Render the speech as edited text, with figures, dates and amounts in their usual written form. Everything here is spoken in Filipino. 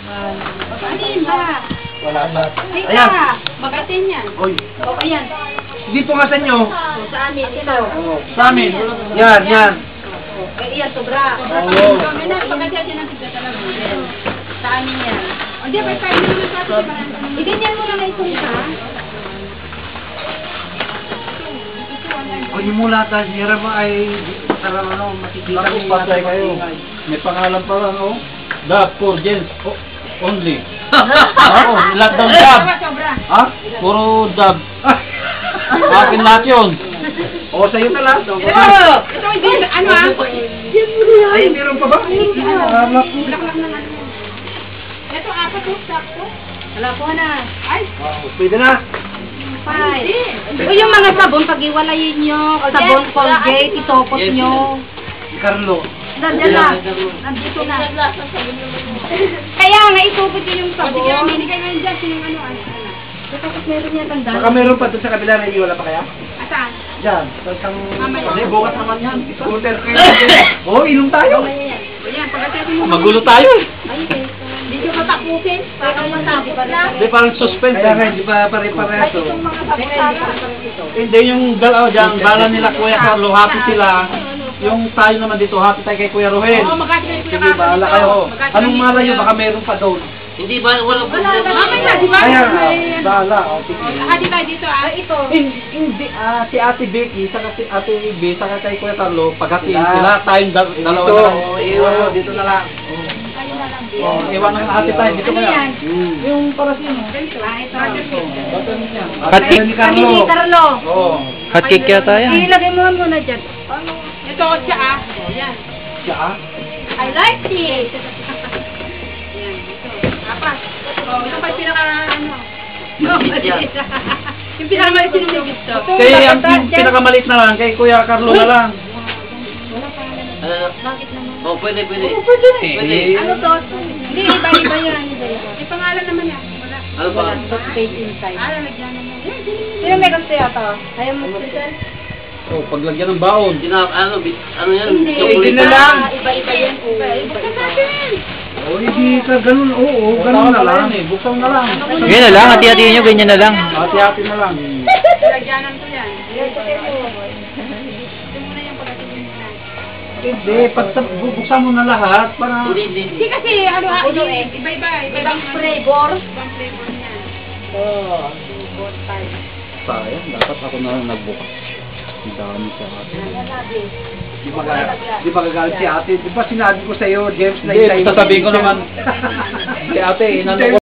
Anin ba? Wala na. Ayan. Magatin yan. Oy. O, ayan. Dito nga sa inyo. Sa amin, ito. Sa amin. Yan, yan. Iyan, sobra. Oo. Pagkatyan ng tigda talaga. Sa amin yan. O, di ba, tayo naman sa atin. Iganyan mo lang na itong ka. O yung mula tayo, hirap mo ay parang makikita mo patay kayo. May pangalan pa lang, oh. Dab for gents only. Oo, lahat ng dab. Ha? Puro dab. Akin lahat yun. O, sa'yo na lahat. Ito, hindi, ano ah? Ay, meron pa ba? Bulaklak ng ano. Ito, apat yung stock ko. Wala po na. Ay, Pwede na. o yung mga sabon, pag-iwalayin nyo, sabon Colgate, itopos nyo. Carlo. Nandiyan na. Nandito na. Kaya nga, itupot nyo yung sabon. Sige, hindi kayo ngayon dyan. Sinong ano, tapos meron niya tandaan. Baka meron pa doon sa kabila na wala pa kaya? Asan? Diyan. Isang... Mamaya. Hindi, bukas naman yan. Scooter kayo. Oo, inom tayo. Ayan, pagkatapos mo. Magulo tayo. Ay, hindi nyo matapusin. Para matapos na. Hindi, parang suspense. Kaya nga, hindi pa pare-pareho. Ay, itong mga sabon. Hindi, yung dalaw dyan, bala nila Kuya Carlo, happy sila. Yung tayo naman dito, happy tayo kay Kuya Rohel. Oo, magkasi kayo Sige, bahala kayo. Anong malayo, baka meron pa doon. Hindi ba? Walang problema. Mamaya, di ba? Kaya nga, bahala. Di ba dito ito. Hindi, si Ate Becky, saka si Ate B, saka kay Kuya Carlo, paghatiin sila, tayong dalawa na lang. Iwan mo, dito na lang. Iwan na happy tayo, dito Ano kaya. yan? Yung para sa inyo. Ito. Ate ni Kami ni Carlo. Oo. Hotcake yata yan. Ilagay mo muna dyan. Ito, siya ah. Yan. Siya? I like it. Yan, ito. Apat. Oh, ito pa yung pinaka, ano. Yung pinakamaliit yung may gusto. Kaya yung pinakamaliit na lang, kay Kuya Carlo na lang. Bakit naman? Oh, pwede. Pwede. Ano to? Hindi, iba yan. May pangalan naman yan. Wala. Ano ba? Page inside. Lalagyan naman. Sino may gusto yata? Ayaw mo gusto? Oh, paglagyan ng baon. Ano yan? Hindi. Hindi na lang. Iba-iba yan. Buksan natin. Oh, hindi ka ganun. Oo, ganun na lang. Buksan na lang. Ganyan na lang, hati-hatiin nyo, ganyan na lang. Hati-hati na lang. Lagyanan ko yan. Ito muna yung pagkatingin na. Hindi, pag buksan mo na lahat, para... Hindi kasi, iba-iba. Ibang flavor. Ibang flavor niya. Oh. Sayang, dapat ako na lang nagbukas. Ang dami sa atin. Di ba gagalit si ate? Di ba sinabi ko sa'yo, James, na hindi, sasabihin ko naman. Si ate, inano ko.